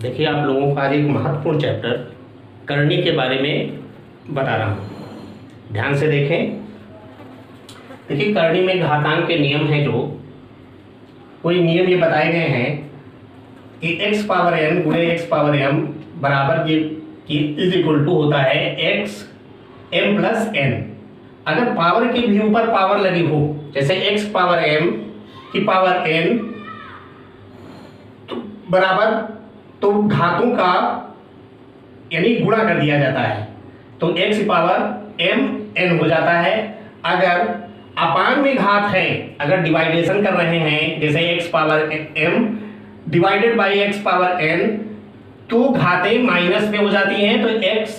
देखिए, आप लोगों का आज एक महत्वपूर्ण चैप्टर करनी के बारे में बता रहा हूँ। ध्यान से देखें। देखिए, करनी में घातांक के नियम हैं। जो कोई नियम ये बताए गए हैं कि x पावर n गुणे x पावर m बराबर ये कि इज इक्वल टू होता है x m प्लस n। अगर पावर के भी ऊपर पावर लगी हो, जैसे x पावर m की पावर n तो बराबर, तो घातों का यानी गुणा कर दिया जाता है, तो x पावर m n हो जाता है। अगर अपान में घात है, अगर डिवाइडेशन कर रहे हैं, जैसे x power m divided by x power n, तो घातें माइनस में हो जाती हैं, तो x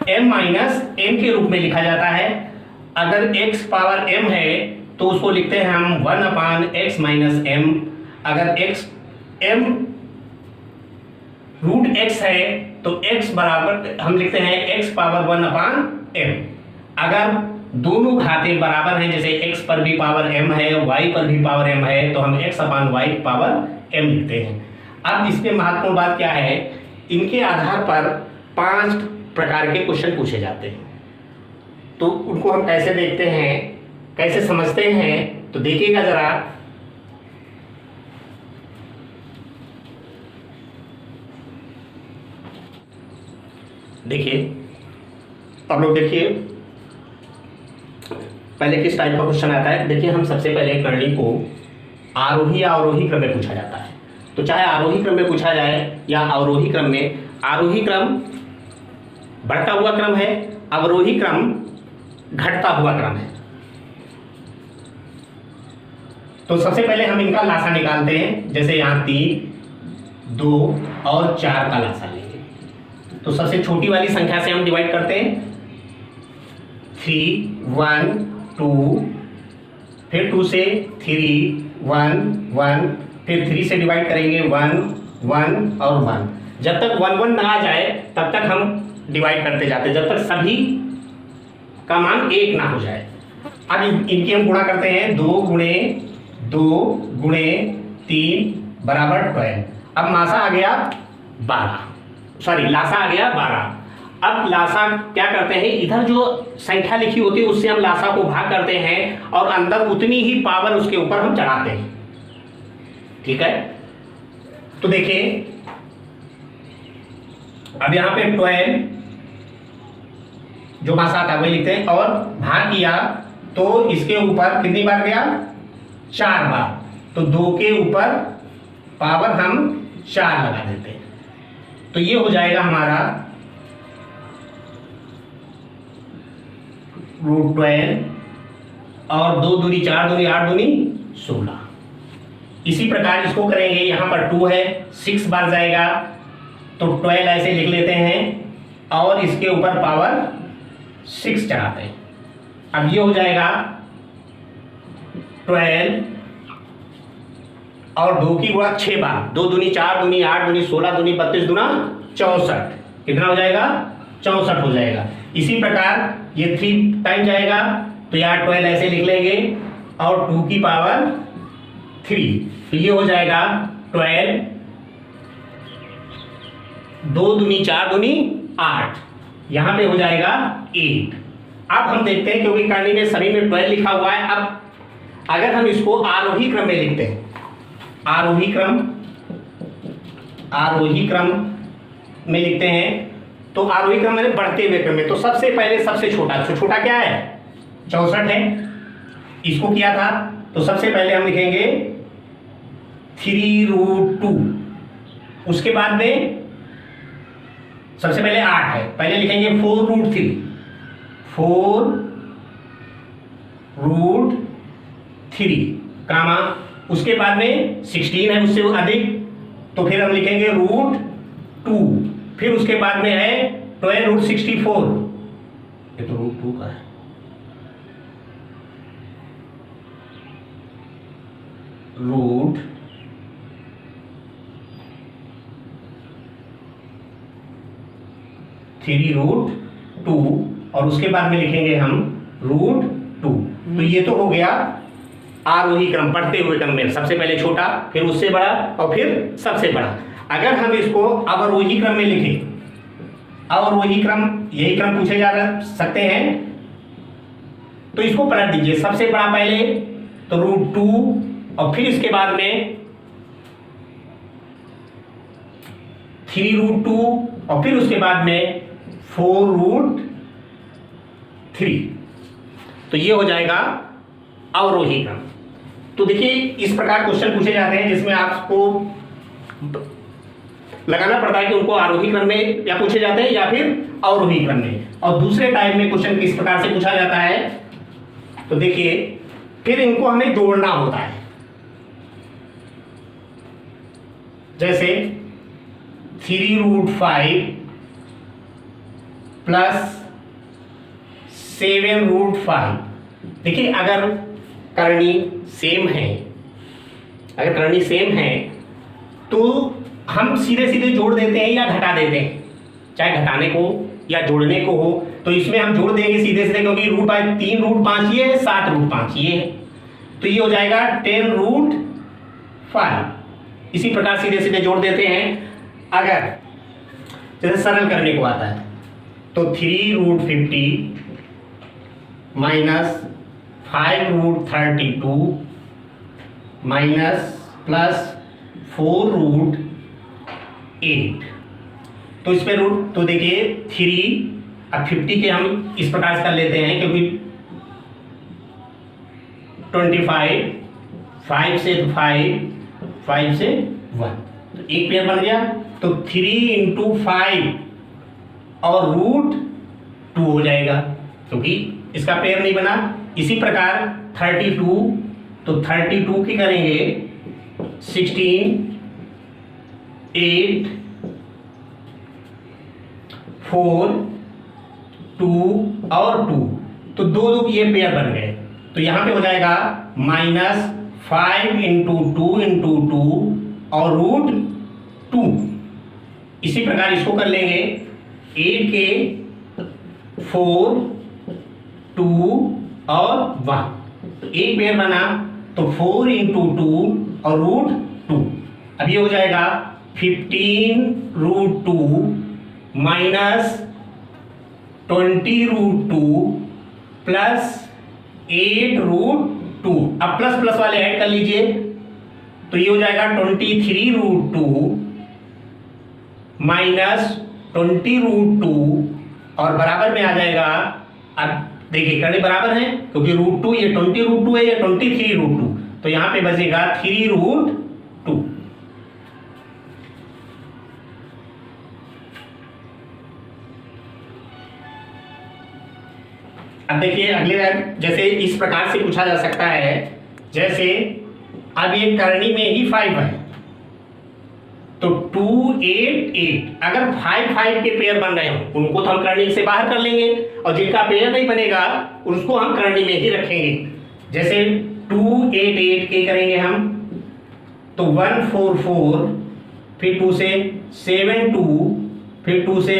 m माइनस m के रूप में लिखा जाता है। अगर x पावर m है तो उसको लिखते हैं हम 1 अपान x माइनस m। अगर x m रूट x है तो x बराबर हम लिखते हैं x पावर 1 अपान m। अगर दोनों घातें बराबर हैं, जैसे x पर भी पावर m है, y पर भी पावर m है, तो हम x अपान y पावर m लिखते हैं। अब इसमें महत्वपूर्ण बात क्या है, इनके आधार पर 5 प्रकार के क्वेश्चन पूछे जाते हैं। तो उनको हम कैसे देखते हैं, कैसे समझते हैं, तो देखिएगा जरा। देखिए, अब लोग देखिए पहले किस टाइप का क्वेश्चन आता है। देखिए, हम सबसे पहले करनी को आरोही या अवरोही क्रम में पूछा जाता है। तो चाहे आरोही क्रम में पूछा जाए या अवरोही क्रम में, आरोही क्रम बढ़ता हुआ क्रम है, अवरोही क्रम घटता हुआ क्रम है। तो सबसे पहले हम इनका लासा निकालते हैं। जैसे यहाँ 3, 2 और 4 का लासा लेंगे, तो सबसे छोटी वाली संख्या से हम डिवाइड करते हैं। 3, 1, 2, फिर 2 से 3, 1, 1, फिर 3 से डिवाइड करेंगे 1, 1 और 1। जब तक 1, 1 ना आ जाए तब तक हम डिवाइड करते जाते, जब तक सभी का मान 1 ना हो जाए। अब इनकी हम गुणा करते हैं। 2 गुणे 2 गुणे 3 बराबर 12। अब मासा आ गया 12, सॉरी लासा आ गया 12। अब लासा क्या करते हैं, इधर जो संख्या लिखी होती है उससे हम लासा को भाग करते हैं और अंदर उतनी ही पावर उसके ऊपर हम चढ़ाते हैं। ठीक है, तो देखिए अब यहां पे 12 जो मासा था वही लिखते हैं और भाग किया तो इसके ऊपर कितनी बार गया, 4 बार। तो 2 के ऊपर पावर हम 4 लगा देते हैं, तो ये हो जाएगा हमारा √12 और 2 दूनी 4 दूनी 8 दूनी 16। इसी प्रकार इसको करेंगे। यहाँ पर 2 है, 6 बार जाएगा, तो 12 ऐसे लिख लेते हैं और इसके ऊपर पावर 6 चढ़ाते हैं। अब ये हो जाएगा 12 और 2 की गुणा 6 बार, 2 दूनी 4 दूनी 8 दूनी 16 दूनी 32 दूना 64। कितना हो जाएगा, 64 हो जाएगा। इसी प्रकार ये 3 टाइम जाएगा, तो यहाँ 12 ऐसे लिख लेंगे और 2 की पावर 3, तो ये हो जाएगा 12, 2 दूनी 4 दूनी 8, यहाँ पे हो जाएगा 8। अब हम देखते हैं, क्योंकि करनी में सभी में 12 लिखा हुआ है। अब अगर हम इसको आरोही क्रम में लिखते हैं, आरोही क्रम में लिखते हैं, तो आरोही क्रम में बढ़ते हुए क्रम में, तो सबसे पहले सबसे छोटा, तो छोटा क्या है, 64 है। इसको किया था, तो सबसे पहले हम लिखेंगे 3√2। उसके बाद में सबसे पहले 8 है, पहले लिखेंगे 4√3, 4√3 कामा, उसके बाद में 16 है, उससे अधिक, तो फिर हम लिखेंगे √2, फिर उसके बाद में है 12√64, ये तो √2 का है, √3√2 और उसके बाद में लिखेंगे हम √2। तो ये तो हो गया आरोही क्रम, बढ़ते हुए क्रम में, सबसे पहले छोटा, फिर उससे बड़ा और फिर सबसे बड़ा। अगर हम इसको अवरोही क्रम में लिखें, अवरोही क्रम, यही क्रम पूछे जा सकते हैं, तो इसको पलट दीजिए। सबसे बड़ा पहले तो √2 और फिर इसके बाद में 3√2 और फिर उसके बाद में 4√3। तो ये हो जाएगा अवरोही क्रम। तो देखिए इस प्रकार क्वेश्चन पूछे जाते हैं जिसमें आपको लगाना पड़ता है कि उनको आरोही क्रम में या पूछे जाते हैं या फिर अवरोही क्रम में। और दूसरे टाइप में क्वेश्चन किस प्रकार से पूछा जाता है, तो देखिए फिर इनको हमें जोड़ना होता है। जैसे 3√5 प्लस 7√5। देखिए अगर करनी सेम है, अगर करनी सेम है तो हम सीधे सीधे जोड़ देते हैं या घटा देते हैं, चाहे घटाने को या जोड़ने को हो। तो इसमें हम जोड़ देंगे सीधे सीधे, क्योंकि √3√5 ये है, 7√5 ये है, तो ये हो जाएगा 10√5। इसी प्रकार सीधे सीधे जोड़ देते हैं। अगर जैसे सरल करने को आता है तो 3√50 माइनस 5√32 माइनस प्लस 4√8। तो इस पे रूट, तो देखिए 3 अब 50 के हम इस प्रकार से कर लेते हैं, क्योंकि 25 5 से 5 से 1, तो एक पेयर बन गया। तो 3 × 5 और √2 हो जाएगा, क्योंकि इसका पेयर नहीं बना। इसी प्रकार 32, तो 32 की करेंगे 16 8 4 2 और 2, तो दो ये पेयर बन गए। तो यहां पे हो जाएगा -5 × 2 × 2 और √2। इसी प्रकार इसको कर लेंगे 8 के 4 2 और 1, तो एक पेयर बना, तो 4 × 2 और √2। अब ये हो जाएगा 15√2 माइनस 20√2 प्लस 8√2। अब प्लस प्लस वाले ऐड कर लीजिए, तो ये हो जाएगा 23√2 माइनस 20√2 और बराबर में आ जाएगा। अब देखिए करने बराबर है, क्योंकि √2 ये 20√2 है, ये 23√2, तो यहां पे बचेगा 3√2। अब देखिए अगले जैसे इस प्रकार से पूछा जा सकता है, जैसे अब ये करनी में ही 5 है, तो 2 8 8। अगर 5 5 के पेयर बन रहे हो उनको तो हम करनी से बाहर कर लेंगे, और जिनका पेयर नहीं बनेगा उसको हम करनी में ही रखेंगे। जैसे 2 8 8 के करेंगे हम, तो 1 4 4, फिर 2 से 7 2, फिर 2 से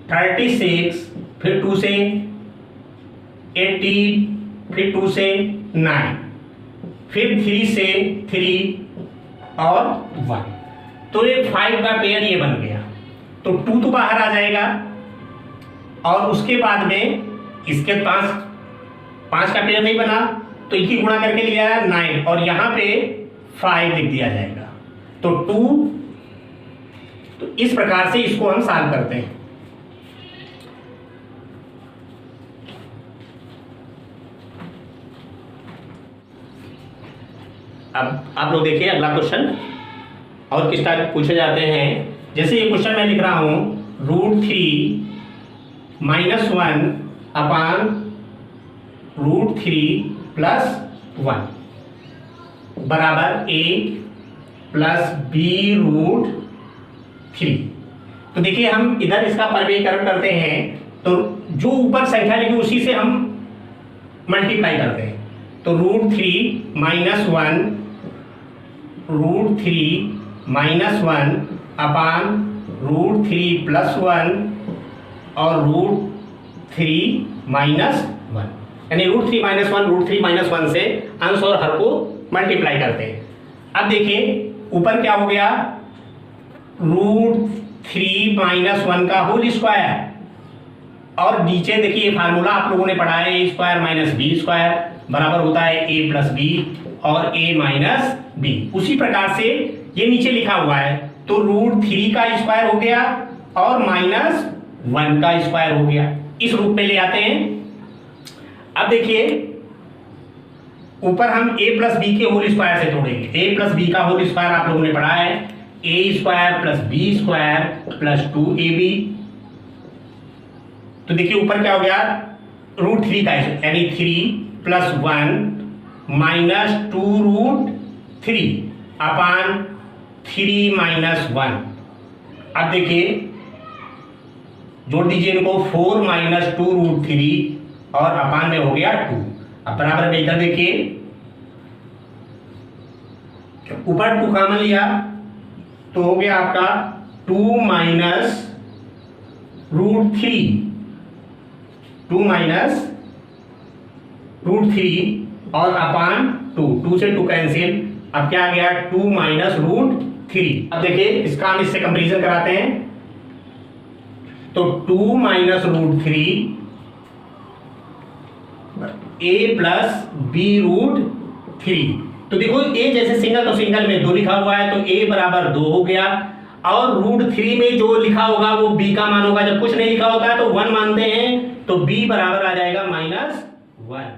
36, फिर 2 से 18, फिर 2 से 9, फिर 3 से 3 और 1, तो ये 5 का पेयर ये बन गया। तो 2 तो बाहर आ जाएगा, और उसके बाद में इसके 5 का पेयर नहीं बना, तो इनकी गुणा करके लिया है 9, और यहाँ पे 5 लिख दिया जाएगा, तो 2। तो इस प्रकार से इसको हम सॉल्व करते हैं। अब आप लोग देखिए अगला क्वेश्चन और किस टाइप पूछे जाते हैं। जैसे ये क्वेश्चन मैं लिख रहा हूं, √3 - 1 अपान √3 + 1 बराबर a + b√3। तो देखिए हम इधर इसका परिवेयीकरण करते हैं, तो जो ऊपर संख्या लिखी उसी से हम मल्टीप्लाई करते हैं। तो √3 - 1 √3 - 1 अपान √3 + 1 और √3 - 1, यानी √3 - 1 √3 - 1 से अंश और हर को मल्टीप्लाई करते हैं। अब देखिए ऊपर क्या हो गया, √3 - 1 का होल स्क्वायर। और नीचे देखिए फार्मूला आप लोगों ने पढ़ा है, A² - B² बराबर होता है A + B और A - B। उसी प्रकार से ये नीचे लिखा हुआ है, तो √3 का स्क्वायर हो गया और -1 का स्क्वायर हो गया। इस रूप में ले आते हैं। अब देखिए ऊपर हम A + B के होल स्क्वायर से तोड़ेंगे। A + B का होल स्क्वायर आप लोगों ने पढ़ा है, A² + B² + 2AB। तो देखिए ऊपर क्या हो गया, √3 का यानी 3 + 1 - 2√3 अपान 3 - 1। अब देखिए जोड़ दीजिए इनको, 4 - 2√3 और अपान में हो गया 2। अब बराबर में इधर देखिए ऊपर 2 कॉमन लिया तो हो गया आपका 2 - √3, 2 - √3 और अपान 2 से 2 कैंसिल। अब क्या आ गया, 2 - √3। अब देखिए इसका हम इससे कंपैरिजन कराते हैं, तो 2 - √3 A + B√3। तो देखो A जैसे सिंगल तो सिंगल में 2 लिखा हुआ है, तो A बराबर 2 हो गया। और √3 में जो लिखा होगा वो B का मान होगा। जब कुछ नहीं लिखा होता है तो 1 मानते हैं, तो B बराबर आ जाएगा -1।